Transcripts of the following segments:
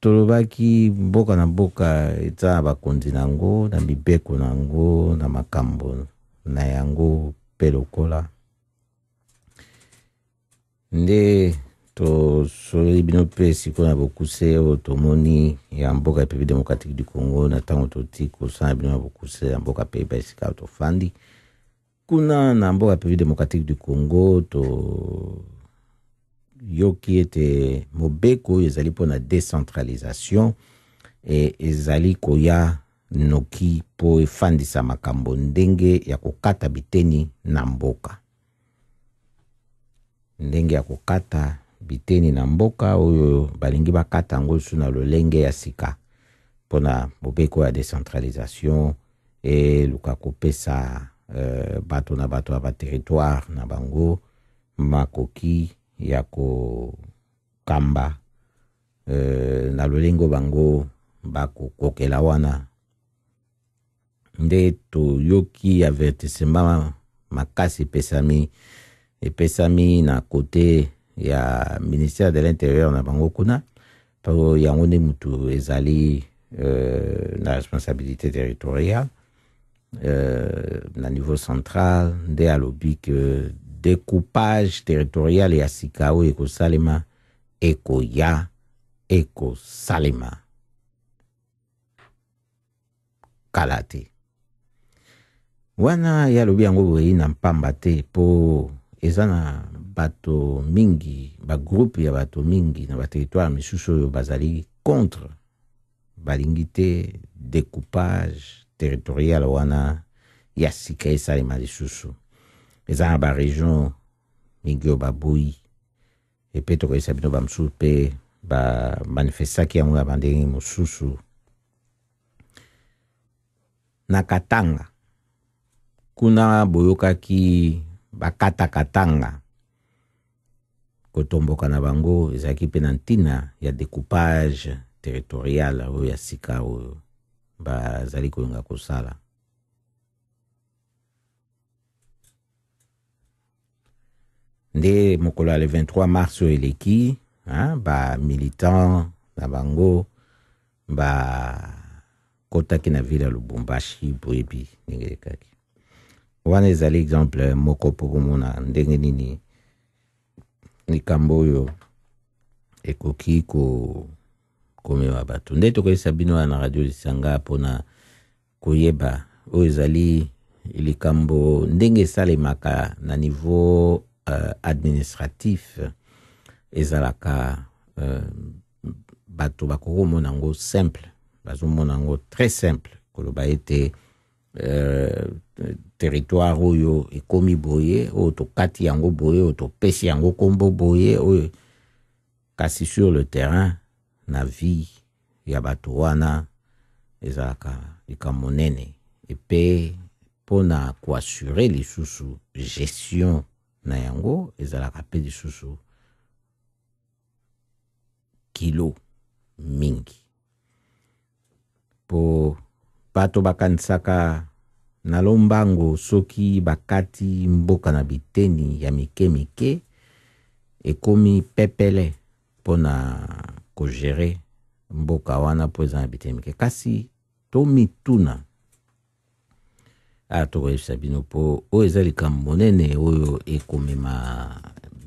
tolobaki mboka na mboka eza bakonzi nango na mibeko nango na makambo na yango pe lokola nde tosoli bino mpe sikoyo na bokuse oyo tomoni ya mboka ya République démocratique du Congo na ntango toti kosala bino na bokuse ya mboka peiba esika tofandi kuna na mboka ya République démocratique du Congo yoki ete mobeko ezali mpona décentralisation ezali koya noki po efandisa makambo ndenge ya kokata biteni na mboka ndenge ya kokata biteni na mboka oyo balingi bakata yango su na lolenge ya sika mpona mobeko ya décentralisation luka kopesa bato na bato ya baterritoire na bango makoki ya kokamba na lolengo bango bakokokela wana nde toyoki avertissement makasi epesami na kote ya ministère de l'intérieur na bango kuna po yango nde mutu ezali na responsabilité territoriale na niveau central nde alobi que découpage territorial ya sika oyo ekosalema ekosalema kala te wana ye alobi yango boye na mpamba te po eza na bato mingi bagroupe ya bato mingi na baterritoire misusu oyo bazali contre balingi te découpage territorial wana ya sika esalema lisusu eza na baregion mingi oyo baboyi epe tokoyesa bino bamosusu mpe bamanifestaki yango na bandenge mosusu na Katanga kuna boyokaki bakata Katanga kotomboka na bango ezalaki mpe na ntina ya découpage territorial oyo ya sika oyo bazali kolinga kosala nde mokolo ya le 23 mars oyo eleki ba militant na bango kotaki na ville ya Lubumbashi boyebi ndenge ekaki wana ezali exemple moko po komona ndenge nini likambo oyo ekoki komema bato nde tokoyesa bino na radio Lisanga mpona koyeba oyo ezali likambo ndenge esalemaka na niveau administratif ezalaka bato bakomona yango simple bazomona yango très simple koloba ete territoire oyo ekomi boye oyo tokati yango boye oyo topesi yango kombo boye oyo kasi sur le terrain na vie ya bato wana ezalaka likambo nene epe mpona koassure lisusu gestion na yango ezalaka mpe lisusu kilo mingi po bato bakanisaka na lombango soki bakati mboka na biteni ya mike ekomi pepele mpona kogere mboka wana po eza na biteni mike kasi tomituna tokoyebisa bino po oyo eza likambo monene oyo ekomema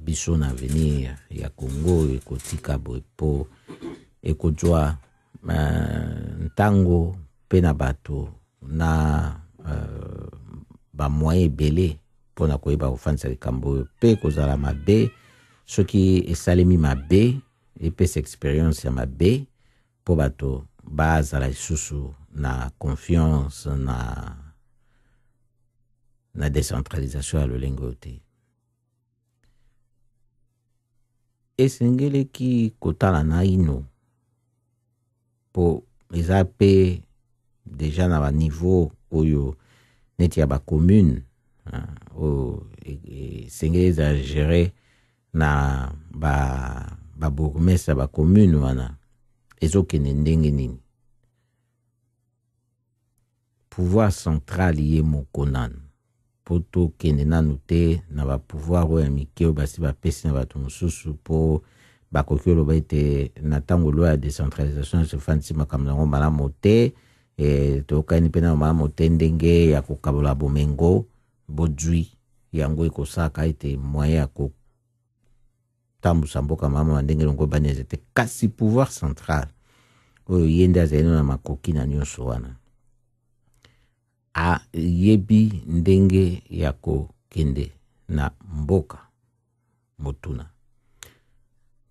biso na avenir ya Congo ekotika boye po ekozwa ntango mpe na bato na bamoyen ebele mpona koyeba kofandisa likambo oyo mpe kozala mabe soki esalemi mabe epesa experience ya mabe mpo bato bazala lisusu na confiance na décentralisation ya lolenge oyo te esengeleki kotala na ino po eza mpe deja na baniveau oyo neti ya bacommune oyo esengeli eza gere na babourgmestre ya bacommune wana ezokende ndenge nini pouvoir central ye moko nanu po tokende nanu te na bapouvoir oyo ya mike oyo basi bapesi na bato mosusu po bakoki oloba ete na ntango loi ya décentralisation esofandisi makambo yango malamu te tokani mpe na malamu te ndenge ya kokabola bomengo bozwi yango ekosaka ete moyen ya kotambusa mboka malamu na ndenge longo baneze te kasi pouvoir central oyo ye nde azali na makoki na nyonso wana ayebi ndenge ya kokende na mboka motuna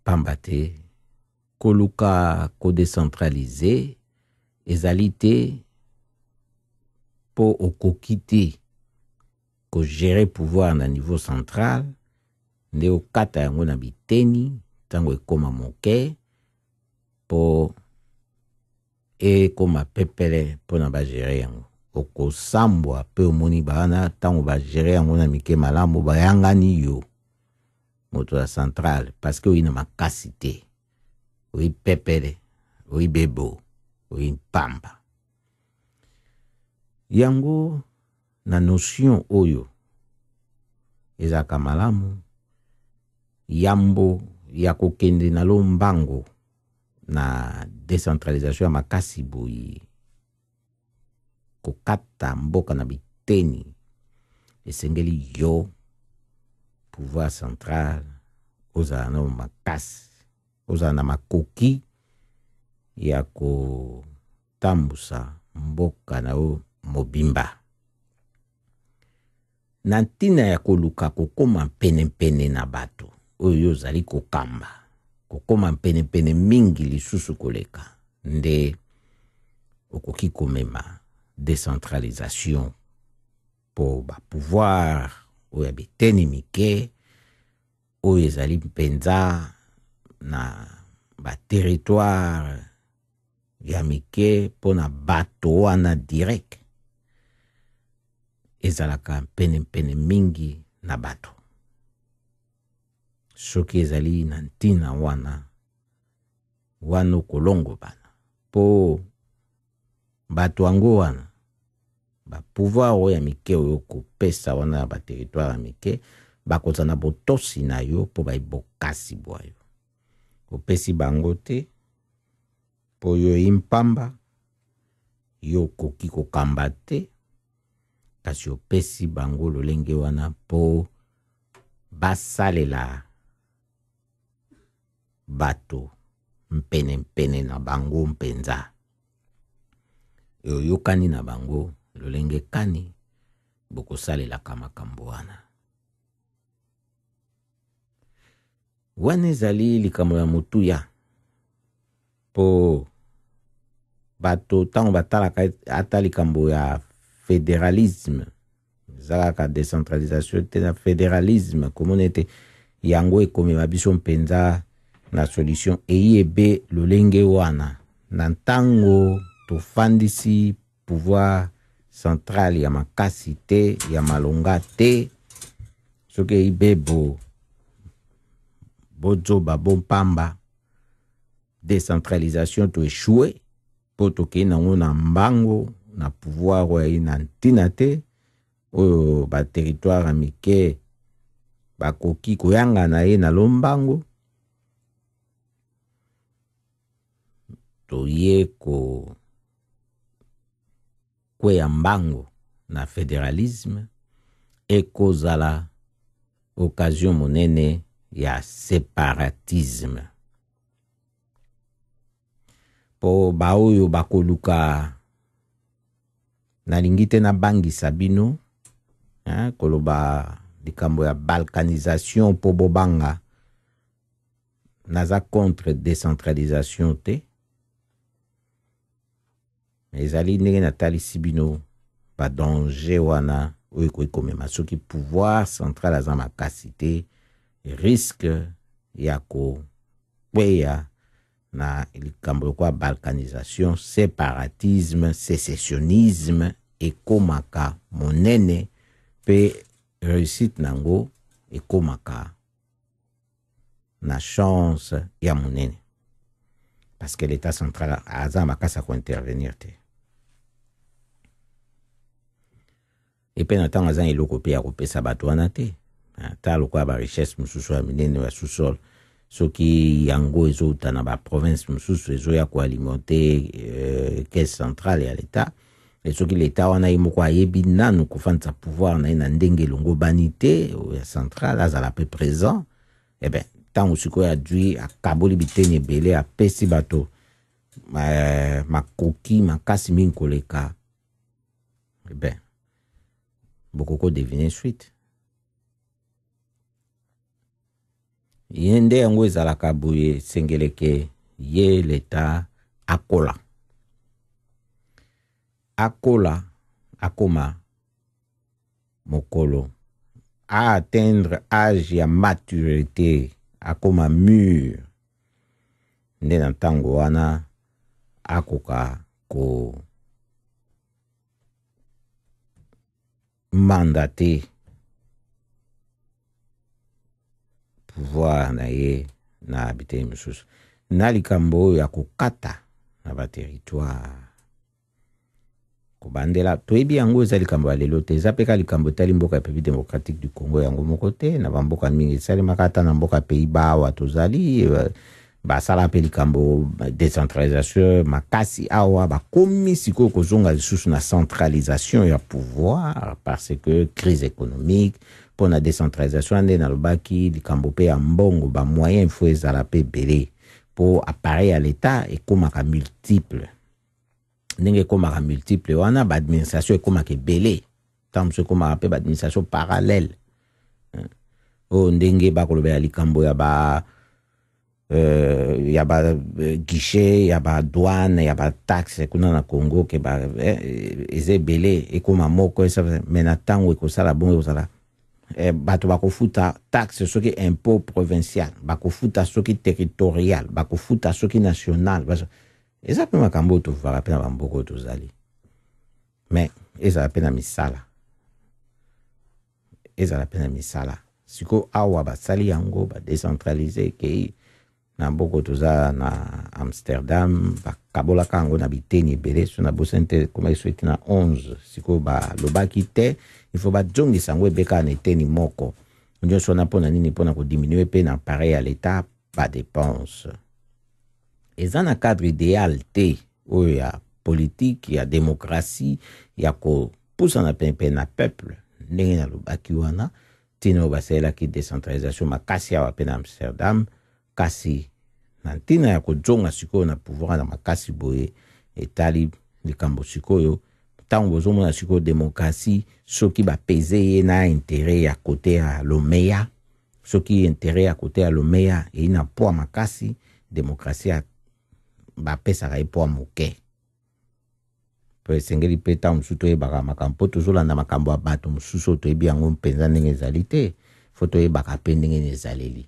pamba te koluka kodecentralize ezali te mpo okoki te kogere pouvoir na niveau central nde okata yango na biteni ntango ekoma moke mpo ekoma pepele mpo na bagere yango okosambwa mpe omoni bana ntango bagere yango na mike malamu bayangani yo moto ya central parce que oyi na makasi te oyi pepele oyi bebo oyi mpamba yango na notion oyo ezalaka malamu yambo ya kokende na lombango na décentralisation ya makasi boyi kokata mboka na biteni esengeli yo pouvoir central ozala na makasi ozala na makoki ya kotambusa mboka na yo mobimba na ntina ya koluka kokoma penepene na bato oyo ozali kokamba kokoma penepene mingi lisusu koleka nde okoki komema décentralisation po bapouvoir oyo ya biteni mike oyo ezali mpenza na baterritoire ya mike mpo na bato wana direct ezalaka penepene mingi na bato soki ezali na ntina wana okolongo bana mpo bato yango wana bapouvoir oyo ya mike oyo kopesa wana ya baterritoire ya mike bakozala na botosi na yo mpo bayebokasi bwa yo opesi bango te mpo yo impamba yo okoki kokamba te kasi opesi bango lolenge wana mpo basalela bato mpene na bango mpenza oyokani na bango lolenge kani bokosalelaka makambo wana ezali likambo ya motuya mpo bato ntango batalaka ata likambo ya fédéralisme ezalaka décentralisation te na fédéralisme komona ete yango ekomema biso mpenza na solution eyebe lolenge wana na ntango tofandisi pouvoir central ya makasi te ya malonga te soki eyibe bozoba bompamba décentralisation to échoué po tokei nango na mbango na pouvoir oyo na ntina te oyo baterritoire mike bakoki koyanga na ye na lombango toye kweya mbango na fédéralisme ekozala occasion monene ya séparatisme po baoyo bakoluka nalingi te nabangisa bino koloba likambo ya balkanisation po bobanga naza contre décentralisation te ezali ndenge natalisi bino badanger wana oyo ekoki komema soki pouvoir central aza makasi te risque ya kokweya na likambo lokola balkanisation séparatisme sécessionnisme ekomaka monene mpe réussite nango ekomaka na chance ya monene parce que l'état central aza makasi kointervenir te epe na ntango aza eloko mpe ya kopesa bato wana te ata lokola barichesse mosusu ya minene ya sous-sol soki yango ezouta na baprovince mosusu ezoya koalimente caisse centrale ya l'État et soki l'État wana ye moko ayebi nanu kofandisa pouvoir na ye na ndenge elongo bani te ya centrale azala pe présent eh ben ntango sikoyo adwi akaboli biteni ebele apesi bato makoki makasi mingi koleka eh ben bokoko devine suite ye nde yango ezalaka boye sengeleke ye l'État akola akoma mokolo à atteindre âge ya maturité akoma mûr nde na ntango wana akoka ko mandate pouvoir na ye na biteni mosusu na likambo oyo ya kokata na baterritoire kobandela toyebi yango eza likambo ya lelo te eza peka likambo etali mboka ya République démocratique du Congo yango moko te na bamboka mingi esalemaka ata na mboka Pays-Bas awa tozali basala mpe likambo décentralisation makasi awa bakomi sikoyo kozonga lisusu na centralisation ya pouvoir parce que crise économique pour la décentralisation nde nalobaki likambo pe ya mbongo ba moyen faut ezala pe belé pour appareil à l'état ekomaka multiple ndenge ekomaka multiple wana ba administration ekomaka ebele tant ce komaka pe ba administration parallèle o ndenge bakolobela likambo ya ba guichet ya ba douane ya ba taxe kuna na Congo ke ba ezebele ekoma moko esa mena tango ekosala bongo ekosala bato bakofuta taxe soki impôt provincial bakofuta soki territorial bakofuta soki national eza pe makambo tovaka pe na bamboko tozali mais ezala pe na misala siko awa basali yango badecentralize kei na mboko toza na Amsterdam bakabolaka yango na biteni ebele so na bosente koma eso eti na 11 siko balobaki te il faut bazongisa yango ebeka na eteni moko nyonso wana mpona nini mpona kodiminue pe na appareil ya l'État badepense eza na cadre idéal te oyo ya politique ya démocratie ya kopusana pempe na peuple ndenge nalobaki wana ntina oyo basalelaki décentralisation makasi awa pe na Amsterdam kasi na ntina ya kojonga sikoyo na pouvoir na makasi boye etali likambo sikoyo ntango bozomona sikoyo démocratie soki bapeze ye na intérêt ya kote ya lomeya soki intérêt ya kote ya lomeya eyi na poids makasi démocratie bapesaka ye poids moke po esengeli mpe ntango mosusu toyebaka makambo mpo tozolanda makambo ya bato mosusu oyo toyebi yango mpenza ndenge ezali te fo toyebaka mpe ndenge ezaleli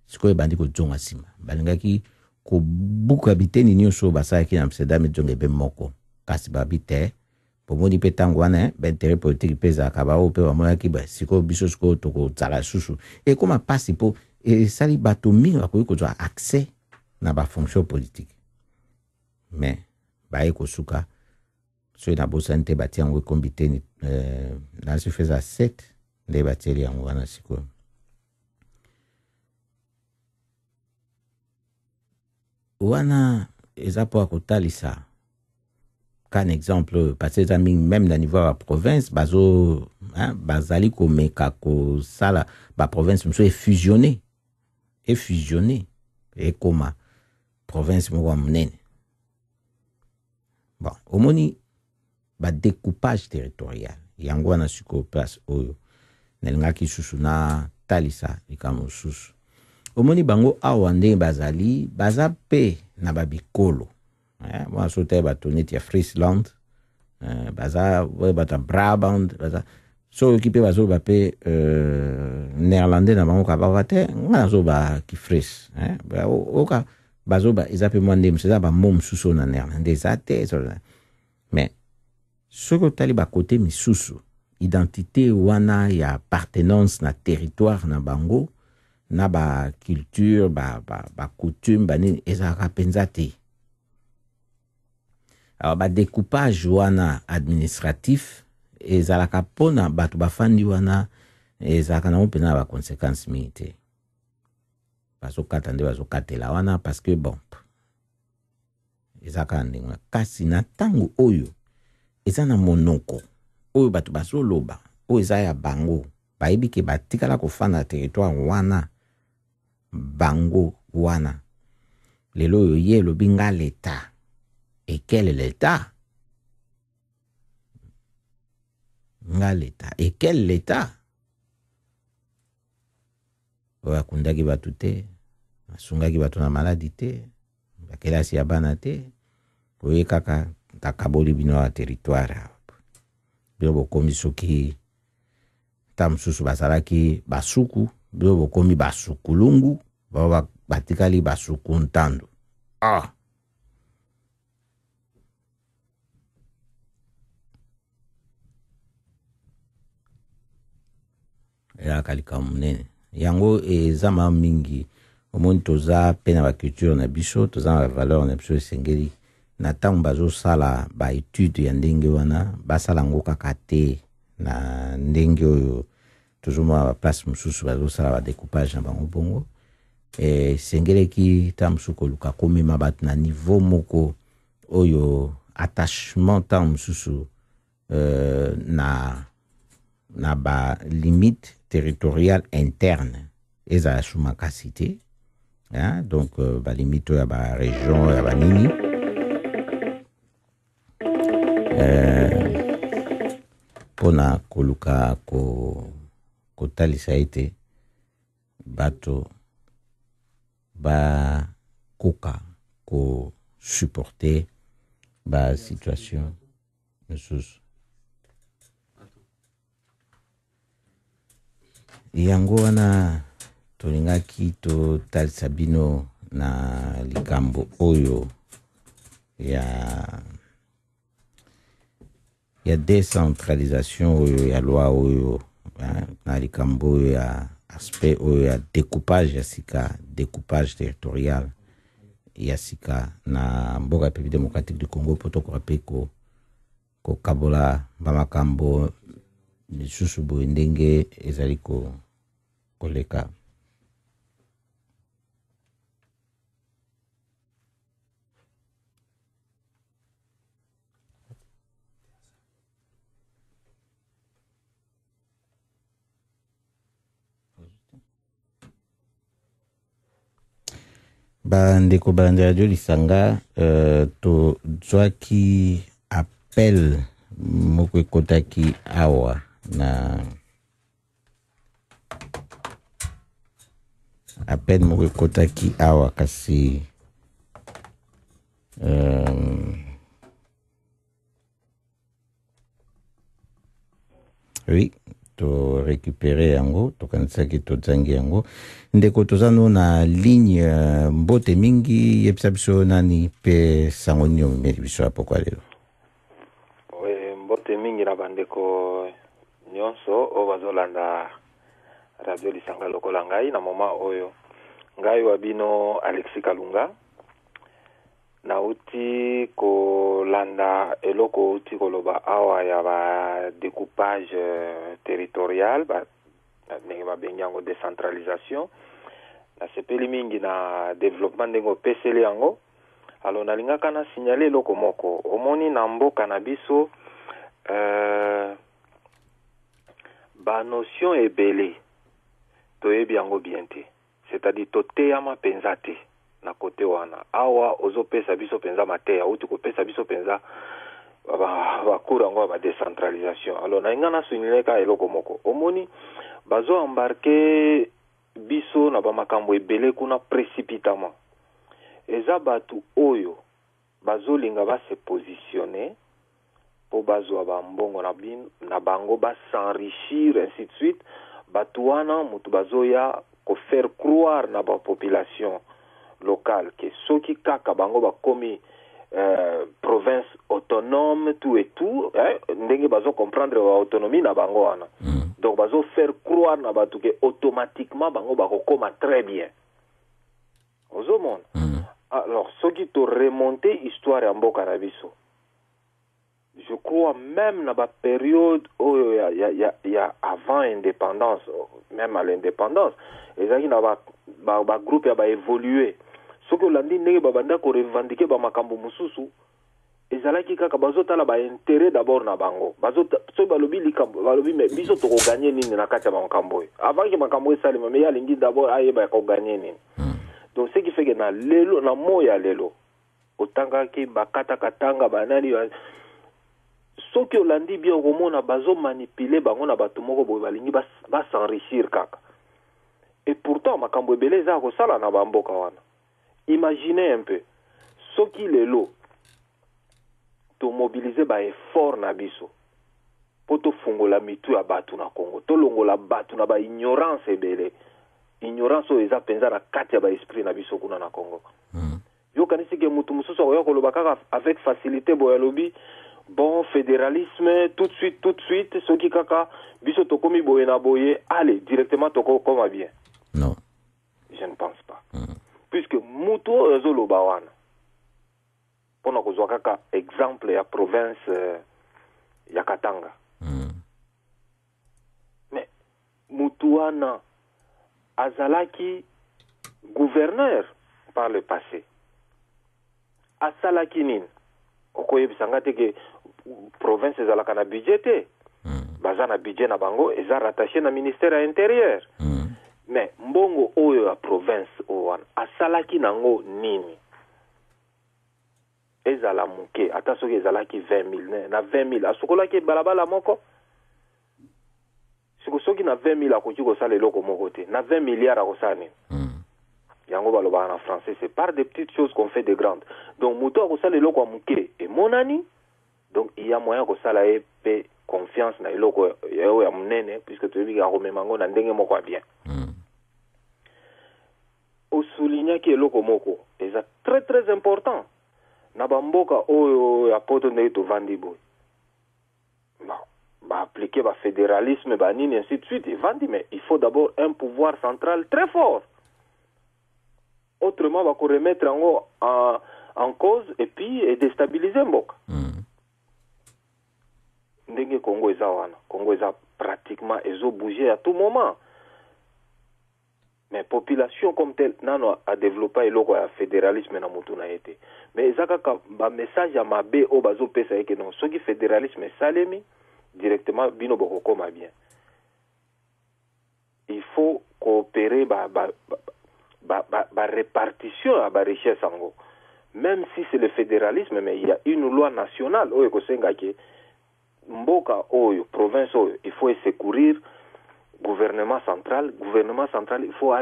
sikoyo ebandi kojonga nsima balingaki kobuka biteni nyonso basalaki na Amsterdam ejonga ebe moko kasi babi te pomoni mpe ntango wana baintere politike mpe ezalaka bao mpe bamonaki sikoyo biso sikoyo tokozala lisusu ekoma mpasi mpo esali bato mingi bakoki kozwa accès na bafonction politique mais baye kosuka soki na bosani te batia yango ekombi biteni nasi feza 7 nde batieli yango wana sikoyo wana eza po akotalisa kan exemple parce que même na niveau ya province bazali komeka kosala ba province mosusu efusionné ekoma province moko ya monene bon omoni ba découpage territorial yango wana sikoyo place oyo nalingaki susu na talisa likambo susu omoni bango awa ndenge bazali baza pe na babikolo mwana so te bato neti ya Friesland baza bato Brabant baza so oyoki mpe bazoba mpe néerlandais na bango kabaka te nga nazoba kifres oka bazoba eza mpe mwa nde mosu eza bamo mosusu na néerlandais eza te mais soki otali bakote misusu identité wana ya appartenance na territoire na bango na ba culture ba coutume banini ezalaka mpenza te alors ba découpage wana administratif ezalaka mpona bato bafandi wana ezalaka nango mpena na baconséquence mingi te bazokata nde bazokatela wana parce que bon eza kaka ndenge kasi na ntango oyo eza na monoko oyo bato bazoloba oyo eza ya bango bayebi ke batikala kofanda na territoire wana bango wana lelo oyo ye elobi nga leta ekele leta nga leta ekele leta oyo akundaki bato te asungaki bato na maladi te bakelasi ya bana te oye kaka takaboli bino ya territoire bino bokomi soki ta mosusu bazalaki basuku bino bokomi basukulungu bao batikali basuku ntando eyaka likambo munene yango eza ma mingi omoni toza pe na baculture na biso toza na bavaleur na biso esengeli na ntango bazosala baetude ya ndenge wana basala yango kaka te na ndenge oyo tozomona baplace mosusu bazosala badécoupage na bango bongo esengeleki ta mosusu koluka komema bato na niveau moko oyo attachement ta mosusu na balimite territoriale interne ezala su makasi te donc balimite oyo ya baregion ya banini mpona koluka kotalisa ete bato bakoka kosupporte basituation mosusu yango wana tolingaki totalisa bino na likambo oyo ya décentralisation oyo ya loi oyo na likambo oyo ya aspect oyo ya découpage ya sika découpage territorial ya sika na mboka République démocratique du Congo po tokoka pe kokabola bamakambo misusu boye ndenge ezali koleka bandeko balandi radio lisanga tozwaki appel moko ekotaki awa na appel moko ekotaki awa kasi oui to récupérer yango tokanisaki tozangi yango ndeko toza no na ligne mbote mingi yebisa biso nani pe sango nini omemeli biso ya pokwa lelo mbote mingi na bandeko nyonso oyo bazolanda radio lisanga lokola ngai na moma oyo ngai wa bino Alexis Kalunga nauti kolanda eloko uti koloba awa ya ba découpage territorial ndenge babengi yango décentralisation nasepeli mingi na développement ndenge opeseli yango alo nalingaka na signale eloko moko omoni na mboka na biso ba notion ebele toyebi yango bien te c'est-à-dire toteyama penza te na kote wana awa ozopesa biso penza mateya uti kopesa biso penza bakura yango ba décentralisation alors na inga na sunileka eloko moko omoni bazo embarquer biso na bamakambo ebele kuna précipitamment eza batu oyo bazolinga se positionner po bazwa bambongo na bango s'enrichir ainsi de suite batu wana mutu bazoya ko faire croire na ba population locale que soki kaka bango bakomi province autonome tout et tout ndenge bazo comprendre ba autonomie na bango wana donc bazo faire croire na batu que automatiquement bango bakokoma très bien ozomona alors soki to remonter histoire ya mboka na biso je crois même dans la période où il y a avant l'indépendance, même à l'indépendance, et ça qui n'a pas groupe a évolué. Ce que l'on dit n'est pas revendiquer ba makambo mususu, et ça là qui kaka bazota la ba intérêt d'abord na bango. Bazota so balobi likambo, balobi mais biso to gagner nini na kati ya makambo. Avant que makambo salima mais ya lingi d'abord aye ba ko gagner nini. Donc ce qui fait que na lelo na moya lelo otanga ki bakata katanga banani ce que l'on dit bien au monde a bazo manipuler bango na bato moko boy balingi ba s'enrichir kaka. Et pourtant makambo ebele za ko sala na bamboka wana. Imaginez un peu ce qui lelo to mobiliser ba effort na biso po to fungola mitu ya batu na Congo to longola batu na ba ignorance ebele. Ignorance o eza penza na kati ya ba esprit na biso kuna na Congo. Yo kanisi ke mutu mususu oyo ko lobaka avec facilité boya lobi bon fédéralisme tout de suite ce qui kaka biso to komi boye na boye allez directement to koma bien. Non. Je ne pense pas. Puisque mutu oyo loba wana pona kozwa kaka exemple ya province ya Katanga. Mais mutu wana azalaki gouverneur par le passé. Asalaki nini okoyebisanga te ke province ezalaka na budget te baza na budget na bango eza rattaché na ministère ya intérieur mais mbongo oyo ya province owana asalaki nango nini ezala muke ata soki ezalaki 20 000 na 20 000 asukolaki balabala moko soki na 20 000 akoki kosala eloko moko te na 20 milliards akosala nini yango baloba en français c'est par des petites choses qu'on fait de grandes donc moto akosala eloko ya muke et monani donc il y a moyen kosala ye pe confiance na eloko ya munene puisque toyebi ka romemango na ndenge moko ya bien osoulignaki eloko moko eza très très important na bamboka oyo ya poto ndenge tovandi boye appliquer le fédéralisme, et ainsi de suite. Mais il faut d'abord un pouvoir central très fort. Autrement, on va remettre en cause et puis déstabiliser Mboka. Ndenge Congo est wana. Congo est pratiquement bougé à tout moment. Mais population comme telle, nano a développé le fédéralisme na mutu na été. Mais ça ka message à mabe o bazo pesa que non, ce qui fédéralisme salemi directement bino boko koma bien. Il faut coopérer ba répartition à ba richesse ango. Même si c'est le fédéralisme, mais il y a une loi nationale oyo ko senga ke mboka oyo province oyo il faut secourir gouvernement central, il faut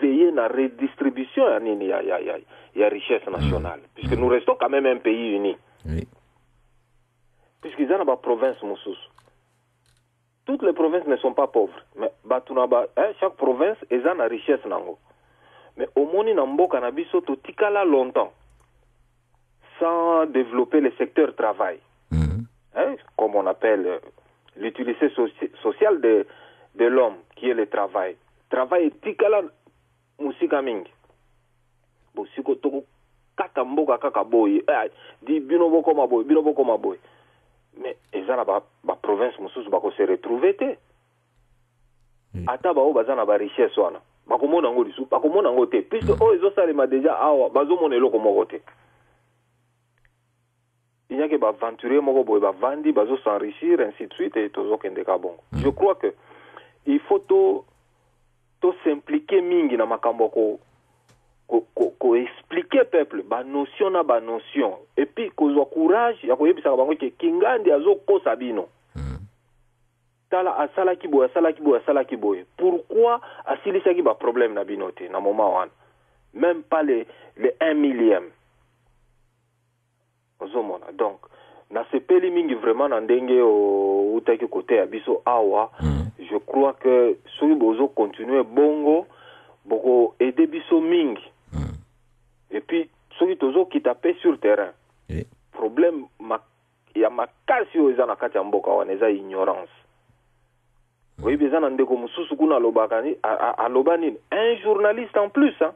veiller à la redistribution il y a richesse nationale. Puisque nous restons quand même un pays uni. Oui. Puisqu'ils ont une province moussous. Toutes les provinces ne sont pas pauvres. Mais chaque province a une richesse. Mais au moins, il y a un longtemps sans développer le secteur travail. Comme on appelle l'utilité sociale de l'homme, qui est le travail. Travail est tikala musika mingi. Bo siko toko kaka mboka kaka boy. Di binobo koma boy. Mais ezana ba province mususu bako se retrouver te. Ata ba o bazana ba richesse wana. Bakomona ngo lisu, bakomona ngo te. Puisque o ezo salema déjà awa bazo mona eloko moko te. Il y a que aventurier moko boy ba vandi bazo s'enrichir ainsi de suite et tozo kende ka bongo. Je crois que il faut to s'impliquer mingi na makambo ko expliquer peuple ba notion na ba notion et puis ko zo courage ya ko yebisa bango ke kingandi azo ko sabino. Tala asala ki boy. Pourquoi asilisa ki ba problème na binote na moment wana. Même pas les 1 millième. Donc, na sepeli mingi vraiment na ndenge o utaki côté ya biso awa, je crois que soki bozo continuer bongo boko aider biso mingi. Et puis soki tozo kitape sur terrain. Problème ya makasi o ezana kati ya mboka wana eza ignorance. Oui, bezana ndeko mususu kuna lobakani alobani un journaliste en plus hein.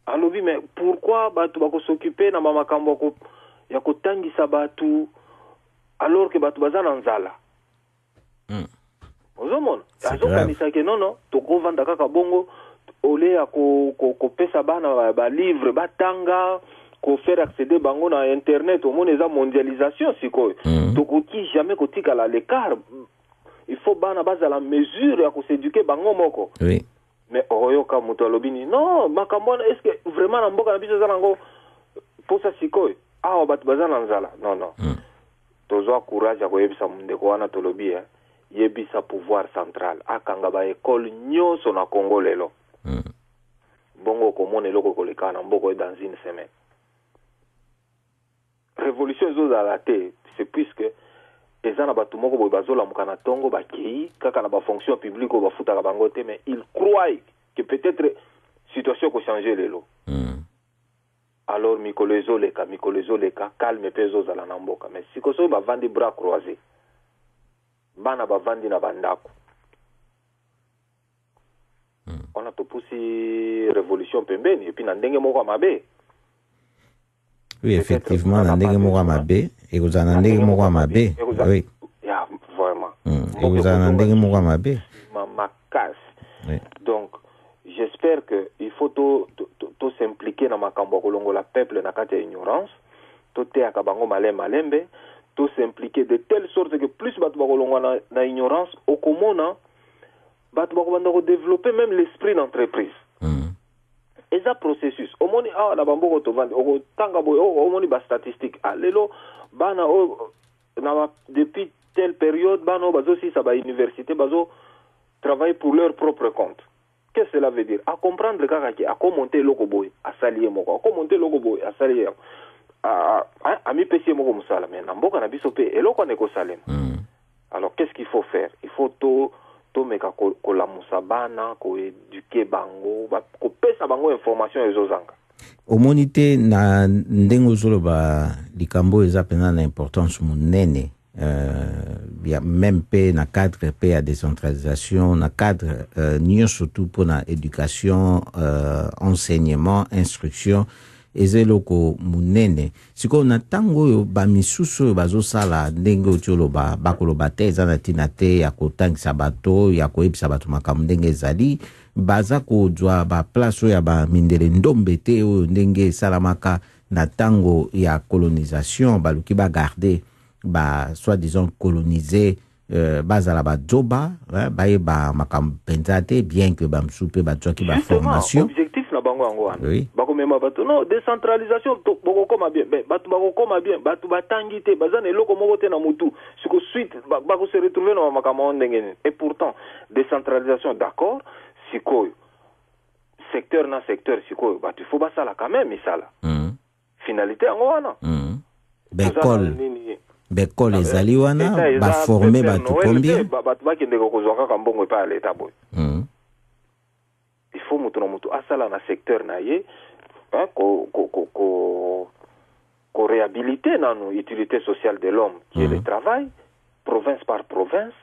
Alobi mais pourquoi batu bako s'occuper na makambo ko ya kotangisa batu alors que batu baza na nzala. Ozomona azokanisa ke nono tokovanda kaka bongo ole ya kopesa bana ba livre batanga ko faire accéder bango na internet, au monde eza mondialisation sikoyo. Tokoki jamais kotikala l'écart. Il faut bana base à la mesure ya ko s'éduquer bango moko. Oui. Mais oyoka muto lobini non makambo est-ce que vraiment na mboka na biso za nango posa sikoyo ah batu baza na nzala non non. Tozo courage ya koyebisa mundeko wana tolobi yebisa pouvoir central akanga ba école nyonso na Congo lelo. Bongo komone loko koleka na mboko dans une semaine. Révolution ezo à la té, c'est puisque ezana batu moko boy bazola mukana tongo ba kei kaka na ba fonction publique ba futa bango te, mais ils croient que peut-être situation ko changer lelo. Alors mikolo leka calme pezo za la mboka, mais sikoso ba vandi bras croisés. Bana ba vandi na bandako. On a to poussi révolution pembeni et puis na ndenge moko mabe. Oui, effectivement, na ndenge moko mabe et vous en ndenge moko mabe. Oui. Ya vraiment. Et vous en ndenge moko mabe. Ma casse. Donc j'espère que il faut to s'impliquer dans makambo kolongo la peuple na kati ya ignorance. To te akabango malembe. To s'impliquer de telle sorte que plus batu bakolongo na ignorance au komona batu bakobanda ko développer même l'esprit d'entreprise. Et ça processus omoni ah na bamboko to vendre o tanga boy omoni ba statistique ah lelo bana na depuis telle période bana bazo si ça ba université bazo travailler pour leur propre compte. Qu'est-ce que cela veut dire? À comprendre kaka ki à monter loko boy à salier moko à monter loko boy à salier à mi pesi moko musala mais na mboka na biso pe eloko ne ko salem. Alors qu'est-ce qu'il faut faire? Il faut to meka ko la musabana ko éduquer bango ko pesa bango information ezozanga. Omonite na ndengo zolo ba likambo eza pena na importance munene ya même pe na cadre pe ya décentralisation na cadre niyo surtout pour na éducation enseignement instruction ezeloko munene siko na tango yo ba misusu bazo sala ndenge otolo ba bakolo bateza na tinate ya kotangisa bato ya koyebisa bato makambo ndenge ezali baza kodwa ba place ya ba mindele ndombe te oyo ndenge salamaka na tango ya colonisation baluki ba garder ba soi-disant coloniser bazala ba joba ba makambo pensate bien que ba msupe ba tsoki ba formation objectif na bango yango wana oui. Bako mema bato non décentralisation bako koma bien bato bako koma bien bato batangi te bazana eloko moko te na mutu siko suite bako se retrouver na makambo ndenge et pourtant décentralisation d'accord siko secteur na secteur siko bato il faut basala quand même isala finalité yango wana bekole ezali wana ba former bato combien bato bakende ko kozwa kaka mbongo pa l'état boy. Il faut mutu na mutu asala na secteur na ye ko réhabiliter nanu utilité sociale de l'homme qui est le travail province par province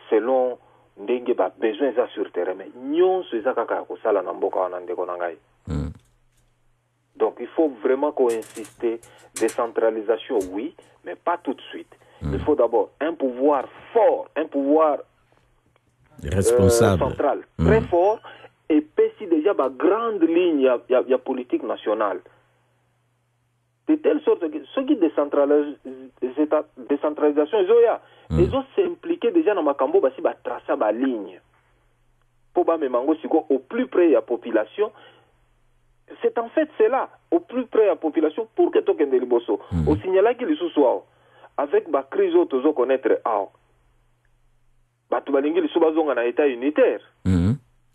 selon ndenge ba besoin za sur terrain mais nyonso eza kaka ko sala na mboka wana ndeko na ngai. Donc il faut vraiment qu'on insiste décentralisation oui mais pas tout de suite. Il faut d'abord un pouvoir fort, un pouvoir responsable central très fort et puis si déjà ma grande ligne il y a politique nationale de telle sorte que ceux qui décentralisation ils ont s'impliquer déjà dans makambo basi ba tracer ba ligne pour ba memango siko au plus près de la population. C'est en fait cela au plus près de la population pour que tokende liboso au signaler que les sous avec ba crise auto connaître batu balingi lisu bazonga na état unitaire.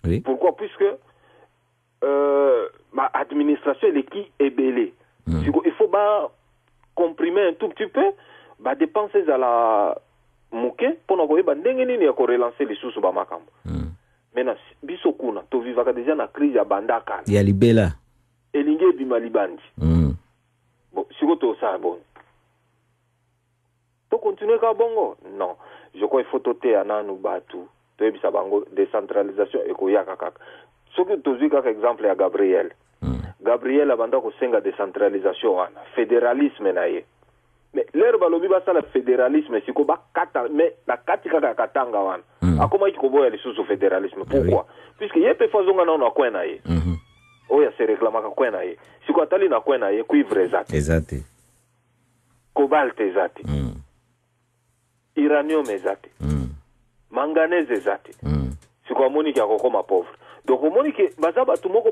Oui. Pourquoi? Puisque ma administration est belée. Il faut comprimer un tout petit peu, dépenser à la mouke pour nous relancer les sous ba makambo. Maintenant biso kuna to vivaka déjà na crise ya bandaka. Ya libela. Elinge bima libandi. Bon, siko to ça bon. To continuer ka bongo? Non. Je crois qu'il faut toter ananu batu. To ebisa bango décentralisation ekoyaka kaka. Ce que tu as vu comme exemple à Gabriel. Gabriel abanda kosenga décentralisation wana fédéralisme na ye mais l'air balobi basala fédéralisme siko bakata mais na kati kaka katanga wana akoma ikoboya lisusu fédéralisme pourquoi puisque ye pe fazonga na kwena ye oya se réclamaka kwena ye siko atali na kwena ye cuivre ezati cobalt ezati uranium ezati manganèse ezati siko amoni ki akokoma pauvre donc omoni ke baza batu moko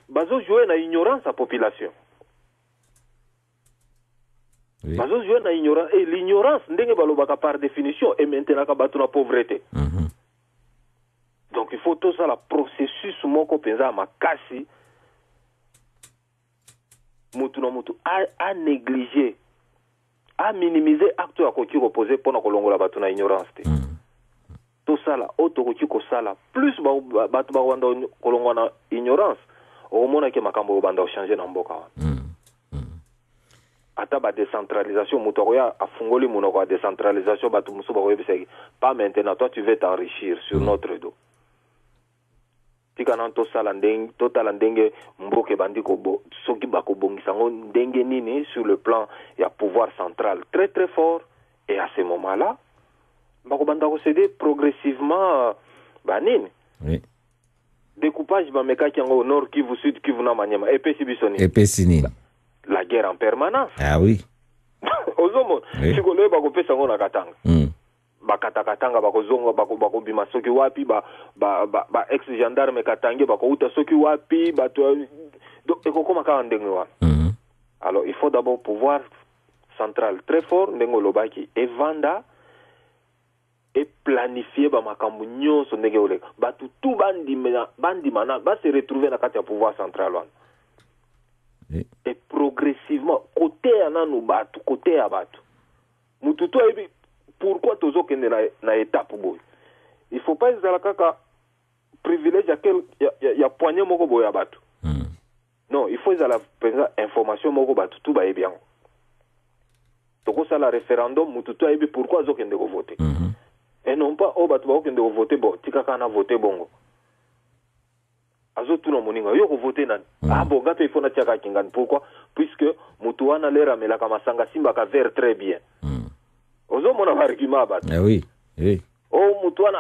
bazo jouer na ignorance à population bazo jouer na ignorance et l'ignorance ndenge balobaka par définition et maintenant ka batu na pauvreté donc il faut tout ça la processus moko penza makasi mutu na mutu a négliger a minimiser acte ya koki reposer pona kolongola batu na ignorance te tout ça là auto koki ko sala plus batu ba wanda kolongwa na ignorance omona ke makambo banda changer na mboka wana ata ba décentralisation mutu akoya afungoli munoko ya décentralisation batu musu bakoyebisa pas maintenant toi tu veux t'enrichir sur notre dos tika nan to sala ndenge totala ndenge mboke bandi ko soki bakobongisa ngo ndenge nini sur le plan ya pouvoir central très très fort et à ce moment là bakobanda ko céder progressivement banini découpage bamekaki yango au nord Kivu sud Kivu na Manyema epesi bisoni la guerre en permanence ah oui ozomo sikolo bakopesa ngo na Katanga bakatakatanga bakozonga bakobima soki wapi ba ex gendarme Katange bakouta soki wapi bato donc ekokoma ka ndenge wana alors il faut d'abord pouvoir central très fort ndenge lobaki evanda et planifier ba makambo nyonso ndenge oleka batu tout bandimana ba se retrouver na kati ya pouvoir central wana et progressivement côté ya nanu batu côté ya batu mutu to ebi pourquoi tozo kende na étape boy il faut pas ezala kaka privilège ya poignée moko boya batu non il faut ezala penza information moko batu tout ba ebi yango toko sala référendum mutu to ebi pourquoi zo kende ko voter et non pas au batu ba kende ko voter bon tika kana voter bongo azo tout le moninga yo ko voter nan bon gato il faut na tiaka kingani pourquoi puisque mutu wana lera melaka masanga simba ka vert très bien ozo mona argument bat oui oh mutu wana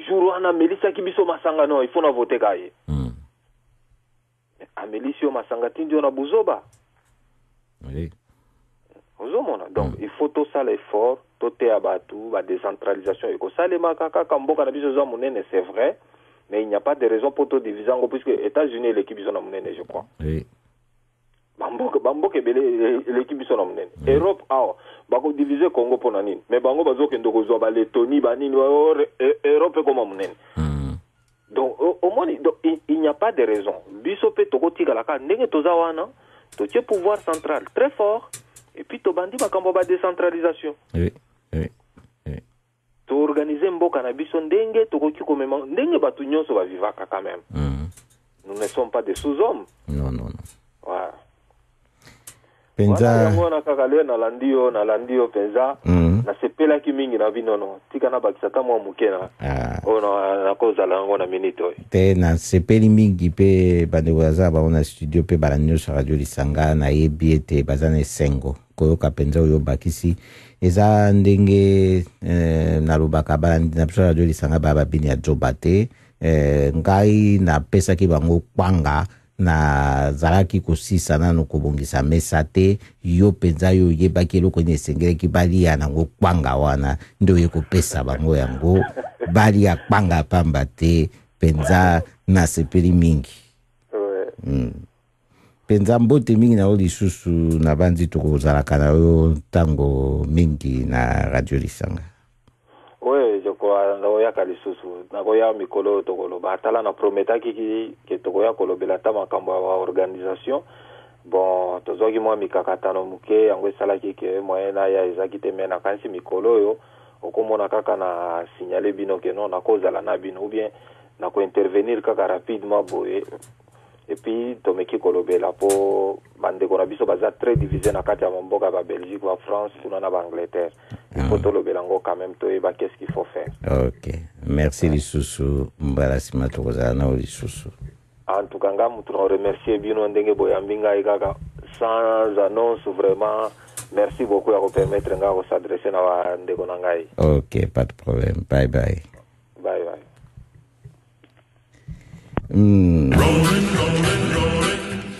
jour wana melisa kibiso masanga non il faut na voter kaye amelisio masanga tindio na buzoba ozo mona donc il faut tout ça l'effort tout à batu ba décentralisation eko salema kaka mboka na biso za munene c'est vrai mais il n'y a pas de raison pour tout diviser puisque États-Unis l'équipe sont munene je crois bamboke bele l'équipe sont munene Europe bako diviser Congo pona nini mais bango bazokende kozwa ba Lettonie banini Europe comme munene donc au moins il n'y a pas de raison biso pe tokotika la ka ndenge toza wana to tie pouvoir central très fort et puis to bandi makambo ba décentralisation to organiser mboka na biso ndenge tokoki komema ndenge batu nyonso ba vivaka quand même nous ne sommes pas des sous-hommes non voilà penza ngona kakale na landio penza na sepela ki mingi na binono tika na bakisa kama mukena ona na koza la ngona minito te na sepeli mingi pe bande waza ba ona studio pe bala news radio lisanga na ebiete bazane sengo koyoka penza oyo bakisi eza ndenge na lubaka bala na radio lisanga baba bini ya jobate ngai na pesa ki bango kwanga na zalaki kosisa nano kobongisa mesa te yo penza yo yebaki eloko ni esengeli ki balia nango kwanga wana ndo yekopesa bango yango balia kwanga pamba te penza na sepeli mingi penza mbote mingi na lisusu na bandi tokozalaka na yo tango mingi na radio lisanga ya kalisusu nakoya mikolo tokolo batala na prometaki ki tokoya kolobela ta makambo ya organisation bon tozoki mwa mikakatano muke yango esalaki ke moyena ya ezaki te mena kansi mikolo yo okomona kaka na signaler bino ke non nakozala na bino ou bien nako intervenir kaka rapidement boye et puis tomeki kolobela po bandeko na biso baza très divisé na kati ya mboka ba Belgique ba France kuna na ba Angleterre il faut tolobela ngo quand même toyeba qu'est-ce qu'il faut faire. OK, merci lisusu mbala sima tokozala na lisusu. En tout cas, nous remercier Bino Ndenge Boyambinga Ikaka sans annonce vraiment. Merci beaucoup à vous permettre de s'adresser à Ndego Nangai. Ok, pas de problème. Bye bye. Bye bye.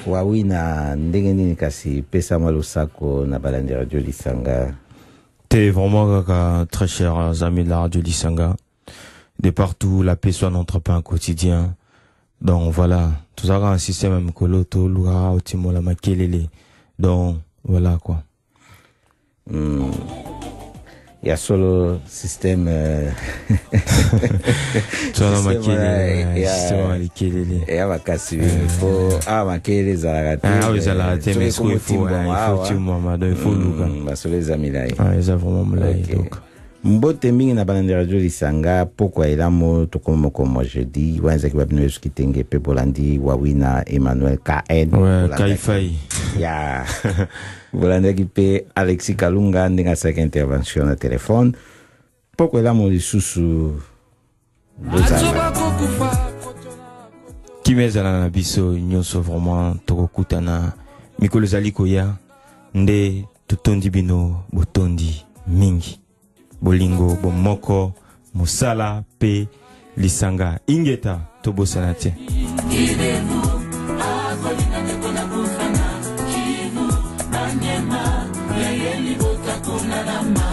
Wawina ndenge nini kasi pesa malosako na balandi radio Lisanga. T'es vraiment très chers amis de la radio Lisanga. De partout, la paix soit notre pain quotidien. Donc voilà, tout ça un système même koloto, lura, otimo la makelele. Donc voilà quoi. Il y a solo système tu vois la makelele, système makelele. Et avakasi faut makelele zalagate. Ah oui, zalagate mais il faut tu maman, donc il faut luga. Ba solo les amis là. Ah, ils ont vraiment malai donc. Mbote mingi na balandi radio Lisanga pourquoi elamo tokomo comme je dis wanza kibabino eskitenge pe bolandi Wawina Emmanuel KN ouais Kaifai ya bolandi kipe Alexis Kalunga ndinga sa intervention na téléphone pourquoi elamo lisusu bozala kimezala na biso nyonso vraiment tokokutana mikolo zali koya nde totondi bino botondi mingi bolingo bomoko musala pe Lisanga ingeta tobosana te Kivu, Manyema, Yeye Libota Kuna Nama